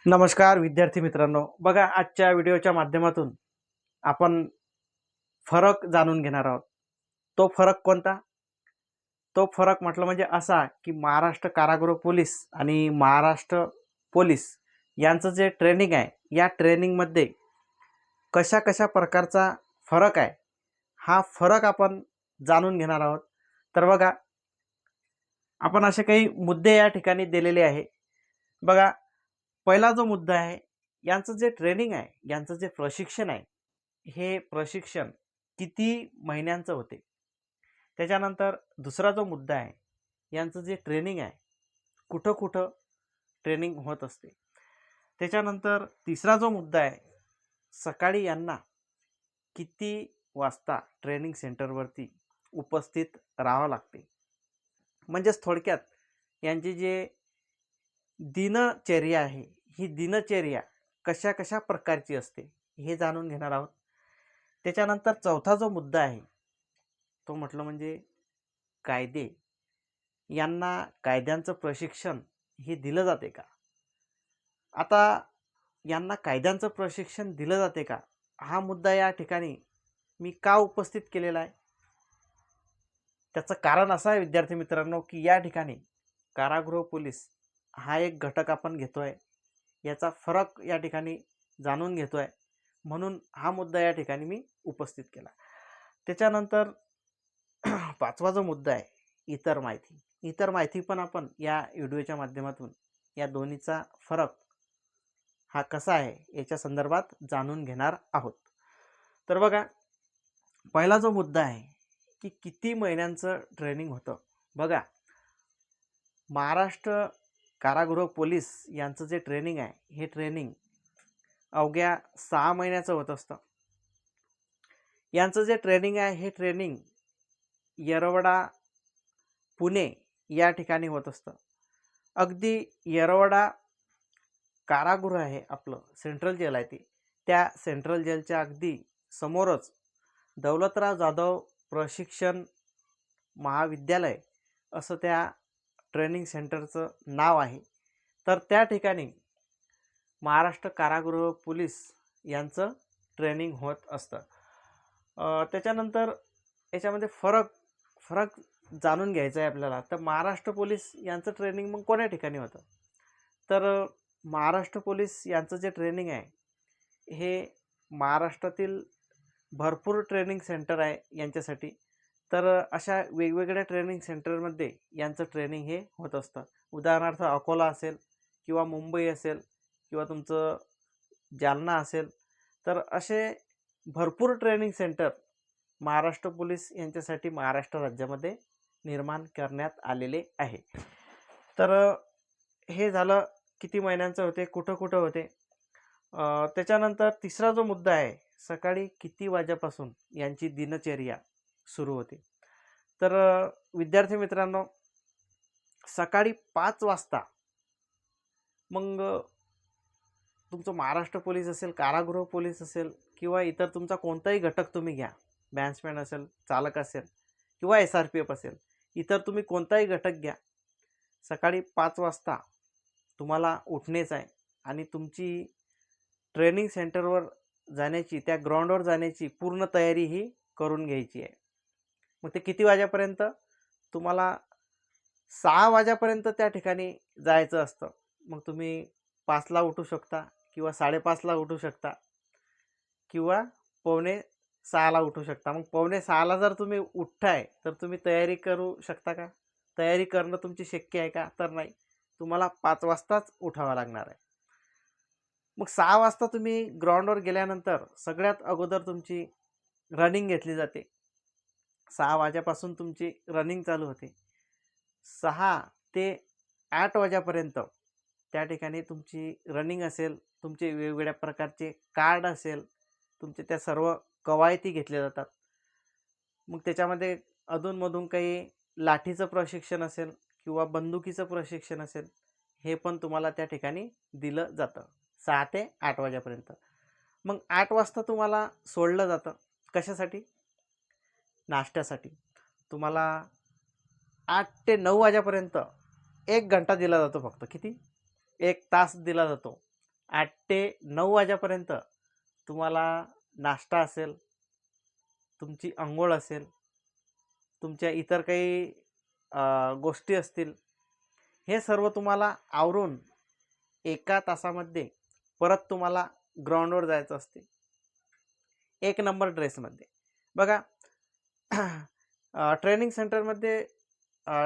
नमस्कार विद्यार्थी मित्रांनो, बघा आजच्या व्हिडिओच्या माध्यमातून आपण फरक जाणून घेणार आहोत. तो फरक कोणता? तो फरक म्हटलं म्हणजे असा की महाराष्ट्र कारागृह पोलीस आणि महाराष्ट्र पोलीस यांचं जे ट्रेनिंग आहे, या ट्रेनिंगमध्ये कशा कशा प्रकारचा फरक आहे, हा फरक आपण जाणून घेणार आहोत. तर बघा, आपण असे काही मुद्दे या ठिकाणी दिलेले आहे. बघा, पहिला जो मुद्दा आहे, यांचं जे ट्रेनिंग आहे, यांचं जे प्रशिक्षण आहे, हे प्रशिक्षण किती महिन्यांचं होते. त्याच्यानंतर दुसरा जो मुद्दा आहे, यांचं जे ट्रेनिंग आहे, कुठं कुठं ट्रेनिंग होत असते. त्याच्यानंतर तिसरा जो मुद्दा आहे, सकाळी यांना किती वाजता ट्रेनिंग सेंटरवरती उपस्थित राहावं लागते. म्हणजेच थोडक्यात यांची जे दिनचर्या आहे, ही दिनचर्या कशा कशा प्रकारची असते हे जाणून घेणार आहोत. त्याच्यानंतर चौथा जो मुद्दा आहे, तो म्हटलं म्हणजे कायदे. यांना कायद्यांचं प्रशिक्षण हे दिलं जाते का? आता यांना कायद्यांचं प्रशिक्षण दिलं जाते का, हा मुद्दा या ठिकाणी मी का उपस्थित केलेला आहे? त्याचं कारण असं आहे विद्यार्थी मित्रांनो, की या ठिकाणी कारागृह पोलीस हा एक घटक आपण घेतोय, याचा फरक या ठिकाणी जाणून घेतोय, म्हणून हा मुद्दा या ठिकाणी मी उपस्थित केला. त्याच्यानंतर पाचवा जो मुद्दा आहे, इतर माहिती. इतर माहिती पण आपण या व्हिडिओच्या माध्यमातून या दोन्हीचा फरक हा कसा आहे याच्या संदर्भात जाणून घेणार आहोत. तर बघा, पहिला जो मुद्दा आहे की किती महिन्यांचं ट्रेनिंग होतं. बघा, महाराष्ट्र कारागृह पोलीस यांचं जे ट्रेनिंग आहे, हे ट्रेनिंग अवघ्या 6 महिन्याचं होत असतं. यांचं जे ट्रेनिंग आहे, हे ट्रेनिंग येरवडा, पुणे या ठिकाणी होत असतं. अगदी येरवडा कारागृह आहे, आपलं सेंट्रल जेल आहे, त्या सेंट्रल जेलच्या अगदी समोरच दौलतराव जाधव प्रशिक्षण महाविद्यालय असं त्या ट्रेनिंग सेंटरचं नाव आहे. तर त्या ठिकाणी महाराष्ट्र कारागृह पोलीस यांचं ट्रेनिंग होत असतं. त्याच्यानंतर याच्यामध्ये फरक जाणून घ्यायचा आहे आपल्याला. तर महाराष्ट्र पोलीस यांचं ट्रेनिंग मग कोण्या ठिकाणी होतं? तर महाराष्ट्र पोलीस यांचं जे ट्रेनिंग आहे, हे महाराष्ट्रातील भरपूर ट्रेनिंग सेंटर आहे यांच्यासाठी. तर अशा वेगवेगळ्या ट्रेनिंग सेंटरमध्ये यांचं ट्रेनिंग हे होत असतं. उदाहरणार्थ अकोला असेल, किंवा मुंबई असेल, किंवा तुमचं जालना असेल. तर असे भरपूर ट्रेनिंग सेंटर महाराष्ट्र पोलीस यांच्यासाठी महाराष्ट्र राज्यामध्ये निर्माण करण्यात आलेले आहे. तर हे झालं किती महिन्यांचं होते, कुठं कुठं होते. त्याच्यानंतर तिसरा जो मुद्दा आहे, सकाळी किती वाजेपासून यांची दिनचर्या सुरू होते. तर विद्यार्थी मित्रांनो, सकाळी 5 वाजता मग तुमचं महाराष्ट्र पोलीस असेल, कारागृह पोलीस असेल, किंवा इतर तुमचा कोणताही घटक तुम्ही घ्या, बॅट्समॅन असेल, चालक असेल, किंवा SRPF असेल, इतर तुम्ही कोणताही घटक घ्या, सकाळी 5 वाजता तुम्हाला उठणेच आहे आणि तुमची ट्रेनिंग सेंटरवर जाण्याची, त्या ग्राउंडवर जाण्याची पूर्ण तयारी ही करून घ्यायची आहे. मग ते किती वाजेपर्यंत? तुम्हाला 6 वाजेपर्यंत त्या ठिकाणी जायचं असतं. मग तुम्ही 5ला उठू शकता, किंवा 5:30ला उठू शकता, किंवा 5:45ला उठू शकता. मग 5:45ला जर तुम्ही उठताय, तर तुम्ही तयारी करू शकता का? तयारी करणं तुमची शक्य आहे का? तर नाही. तुम्हाला 5 वाजताच उठावं लागणार आहे. मग 6 वाजता तुम्ही ग्राउंडवर गेल्यानंतर सगळ्यात अगोदर तुमची रनिंग घेतली जाते. 6 वाजेपासून तुमची रनिंग चालू होते. 6 ते 8 वाजेपर्यंत त्या ठिकाणी तुमची रनिंग असेल, तुमचे वेगवेगळ्या प्रकारचे कार्ड असेल, तुमचे त्या सर्व कवायती घेतल्या जातात. मग त्याच्यामध्ये अधूनमधून काही लाठीचं प्रशिक्षण असेल, किंवा बंदुकीचं प्रशिक्षण असेल, हे पण तुम्हाला त्या ठिकाणी दिलं जातं 6 ते 8 वाजेपर्यंत. मग 8 वाजता तुम्हाला सोडलं जातं. कशासाठी? नाश्त्यासाठी. तुम्हाला 8 ते 9 वाजेपर्यंत 1 घंटा दिला जातो फक्त. किती? 1 तास दिला जातो. 8 ते 9 वाजेपर्यंत तुम्हाला नाश्ता असेल, तुमची अंघोळ असेल, तुमच्या इतर काही गोष्टी असतील, हे सर्व तुम्हाला आवरून 1 तासामध्ये परत तुम्हाला ग्राउंडवर जायचं असते 1 नंबर ड्रेसमध्ये. बघा ट्रेनिंग सेंटरमध्ये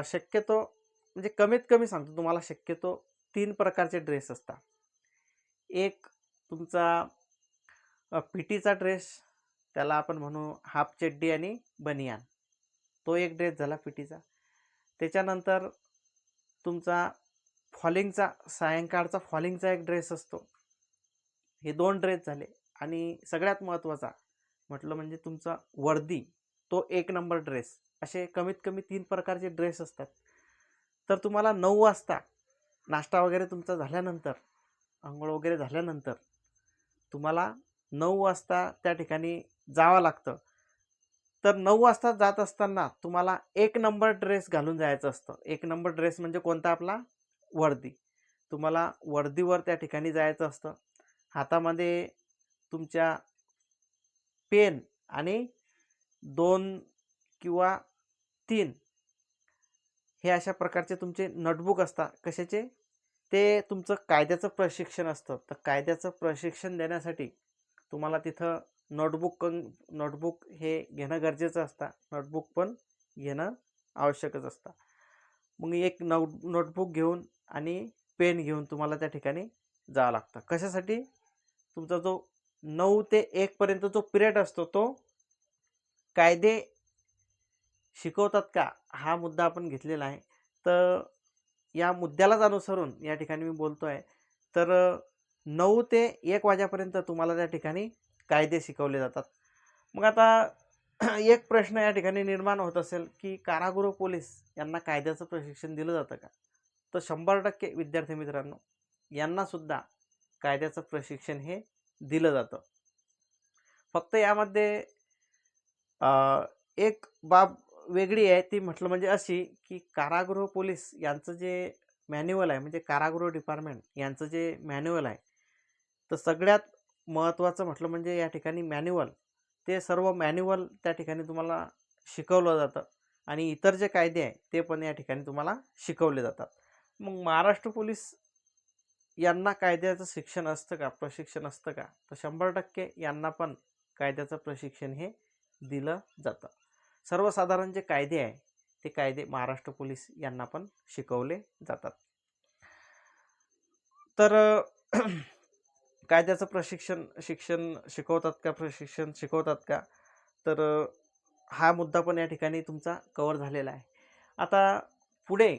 शक्यतो म्हणजे कमीत कमी सांगतो तुम्हाला, शक्यतो 3 प्रकारचे ड्रेस असतात. एक तुमचा पीटीचा ड्रेस, त्याला आपण म्हणू हाफ चड्डी आणि बनियान, तो एक ड्रेस झाला पीटीचा. त्याच्यानंतर तुमचा फॉलिंगचा, सायंकाळचा फॉलिंगचा एक ड्रेस असतो. हे 2 ड्रेस झाले. आणि सगळ्यात महत्त्वाचा म्हटलं म्हणजे तुमचा वर्दी, तो 1 नंबर ड्रेस. असे कमीत कमी 3 प्रकारचे ड्रेस असतात. तर तुम्हाला 9 वाजता नाश्ता वगैरे तुमचा झाल्यानंतर, अंघोळ वगैरे झाल्यानंतर तुम्हाला 9 वाजता त्या ठिकाणी जावं लागतं. तर 9 वाजता जात असताना तुम्हाला 1 नंबर ड्रेस घालून जायचं असतं. 1 नंबर ड्रेस म्हणजे कोणता? आपला वर्दी. तुम्हाला वर्दीवर त्या ठिकाणी जायचं असतं. हातामध्ये तुमच्या पेन आणि 2 किंवा 3 हे अशा प्रकारचे तुमचे नोटबुक असतात. कशाचे? ते तुमचं कायद्याचं प्रशिक्षण असतं. तर कायद्याचं प्रशिक्षण देण्यासाठी तुम्हाला तिथं नोटबुक हे घेणं गरजेचं असतं. नोटबुक पण घेणं आवश्यकच असतं. मग एक नोटबुक घेऊन आणि पेन घेऊन तुम्हाला त्या ठिकाणी जावं लागतं. कशासाठी? तुमचा जो 9 ते 1 पर्यंत जो पिरियड असतो, तो कायदे शिकवतात का, हा मुद्दा आपण घेतलेला आहे. तर या मुद्द्यालाच अनुसरून या ठिकाणी मी बोलतो आहे. तर 9 ते 1 वाजेपर्यंत तुम्हाला त्या ठिकाणी कायदे शिकवले जातात. मग आता एक प्रश्न या ठिकाणी निर्माण होत असेल, की कारागृह पोलीस यांना कायद्याचं प्रशिक्षण दिलं जातं का? तर 100% विद्यार्थी मित्रांनो, यांनासुद्धा कायद्याचं प्रशिक्षण हे दिलं जातं. फक्त यामध्ये एक बाब वेगळी आहे, ती म्हटलं म्हणजे अशी, की कारागृह पोलीस यांचं जे मॅन्युअल आहे, म्हणजे कारागृह डिपार्टमेंट यांचं जे मॅन्युअल आहे, तर सगळ्यात महत्त्वाचं म्हटलं म्हणजे या ठिकाणी मॅन्युअल, ते सर्व मॅन्युअल त्या ठिकाणी तुम्हाला शिकवलं जातं. आणि इतर जे कायदे आहे ते पण या ठिकाणी तुम्हाला शिकवले जातात. मग महाराष्ट्र पोलीस यांना कायद्याचं शिक्षण असतं का, प्रशिक्षण असतं का? तर 100% यांना पण कायद्याचं प्रशिक्षण हे दिलं जातं. सर्वसाधारण जे कायदे आहे ते कायदे महाराष्ट्र पोलीस यांना पण शिकवले जातात. तर कायद्याचं प्रशिक्षण शिकवतात का? तर हा मुद्दा पण या ठिकाणी तुमचा कव्हर झालेला आहे. आता पुढे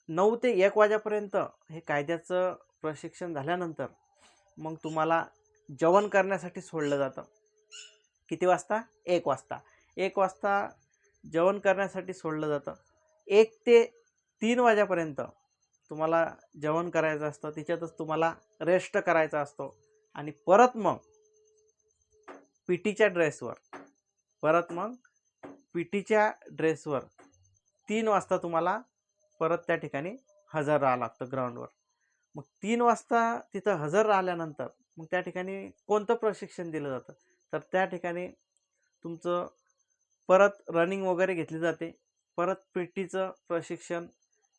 9 ते 1 वाजेपर्यंत हे कायद्याचं प्रशिक्षण झाल्यानंतर मग तुम्हाला जेवण करण्यासाठी सोडलं जातं. किती वाजता? 1 वाजता. 1 वाजता जेवण करण्यासाठी सोडलं जातं. 1 ते 3 वाजेपर्यंत तुम्हाला जेवण करायचं असतं. तिच्यातच तुम्हाला रेस्ट करायचा असतो. आणि परत मग पीटीच्या ड्रेसवर 3 वाजता तुम्हाला परत त्या ठिकाणी हजर राहावं लागतं ग्राउंडवर. मग 3 वाजता तिथं हजर राहिल्यानंतर मग त्या ठिकाणी कोणतं प्रशिक्षण दिलं जातं? तर त्या ठिकाणी तुमचं परत रनिंग वगैरे घेतली जाते. परत पीटीचं प्रशिक्षण,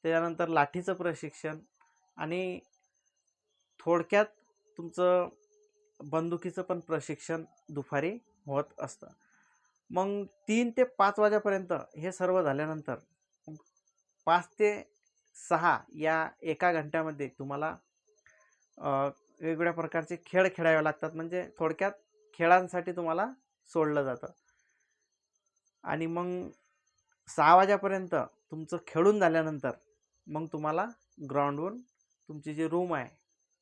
त्याच्यानंतर लाठीचं प्रशिक्षण आणि थोडक्यात तुमचं बंदुकीचं पण प्रशिक्षण दुपारी होत असतं. मग 3 ते 5 वाजेपर्यंत हे सर्व झाल्यानंतर 5 ते 6 या 1 घंट्यामध्ये तुम्हाला वेगवेगळ्या प्रकारचे खेळ खेळावे लागतात. म्हणजे थोडक्यात खेळांसाठी तुम्हाला सोडलं जातं. आणि मग 6 वाजेपर्यंत तुमचं खेळून झाल्यानंतर मग तुम्हाला ग्राउंडवरून तुमची जी रूम आहे,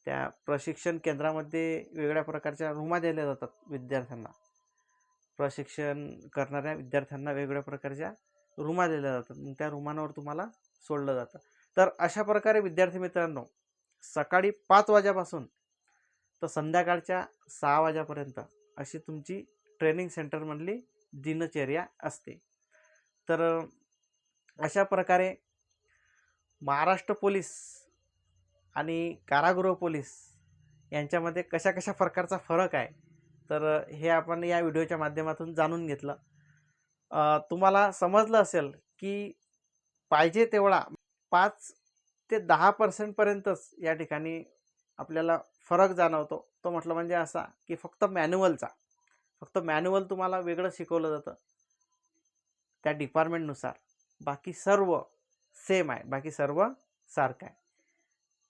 त्या प्रशिक्षण केंद्रामध्ये वेगवेगळ्या प्रकारच्या रूमा दिल्या जातात विद्यार्थ्यांना. प्रशिक्षण करणाऱ्या विद्यार्थ्यांना वेगवेगळ्या प्रकारच्या रूमा दिल्या जातात. मग त्या रूमांवर तुम्हाला सोडलं जातं. तर अशा प्रकारे विद्यार्थी मित्रांनो, सकाळी 5 वाजेपासून तर संध्याकाळच्या 6 वाजेपर्यंत अशी तुमची ट्रेनिंग सेंटरमधली दिनचर्या असते. तर अशा प्रकारे महाराष्ट्र पोलीस आणि कारागृह पोलीस यांच्यामध्ये कशा कशा प्रकारचा फरक आहे, तर हे आपण या व्हिडिओच्या माध्यमातून जाणून घेतलं. तुम्हाला समजलं असेल की पाहिजे तेवढा 5 ते 10% पर्यंतच या ठिकाणी आपल्याला फरक जाणवतो. तो म्हटलं म्हणजे असा की फक्त मॅन्युअल तुम्हाला वेगळं शिकवलं जातं त्या डिपार्टमेंटनुसार. बाकी सर्व सेम आहे, बाकी सर्व सारखं आहे.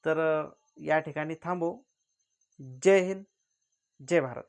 तर या ठिकाणी थांबू. जय हिंद, जय भारत.